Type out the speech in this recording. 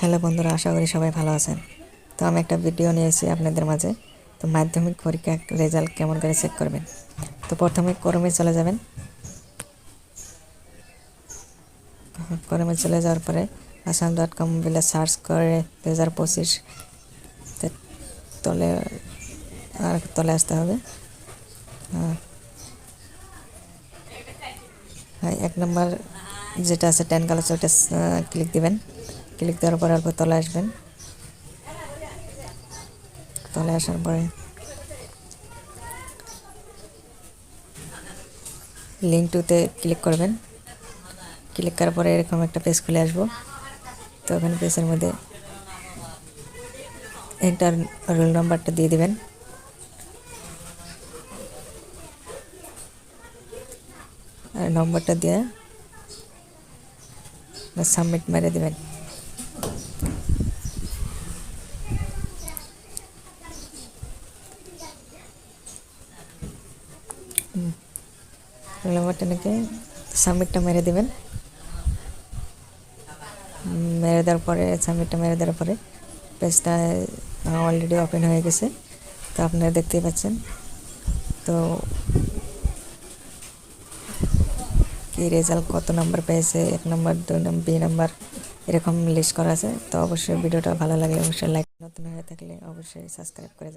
Hello বন্ধুরা, আশা করি সবাই ভালো আছেন। তো আমি একটা ভিডিও নিয়ে এসেছি আপনাদের মাঝে। তো মাধ্যমিক পরীক্ষার রেজাল্ট কেমন করে চেক করবেন। তো প্রথমে ক্রমে চলে যাবেন। ক্রমে চলে যাওয়ার পরে assam.com বলে সার্চ করে 2025 তলে তলে আসতে হবে। হ্যাঁ, 1 নম্বর যেটা আছে 10 কালার, ওইটা ক্লিক দিবেন। ক্লিক দেওয়ার পরে অল্প তলে আসবেন। তলে আসার পরে লিঙ্ক টুতে ক্লিক করবেন। ক্লিক করার পরে এরকম একটা পেজ খুলে আসবো। তো ওখানে পেজের মধ্যে এন্টার রোল নাম্বারটা দিয়ে দিবেন। আর নম্বরটা দিয়ে সাবমিট মেরে দিবেন। রোল নাম্বারটা নাকি সাবমিটটা মেরে দিবেন। মেরে দেওয়ার পরে সাবমিটটা মেরে দেওয়ার পরে পেজটা অলরেডি ওপেন হয়ে গেছে। তো আপনারা দেখতেই পাচ্ছেন। তো কি রেজাল্ট কত নাম্বার পেয়েছে, 1 নম্বর 2 নম্বর বি নাম্বার এরকম লিস্ট করা আছে। তো অবশ্যই ভিডিওটা ভালো লাগলে অবশ্যই লাইক, নতুন হয়ে থাকলে অবশ্যই সাবস্ক্রাইব করে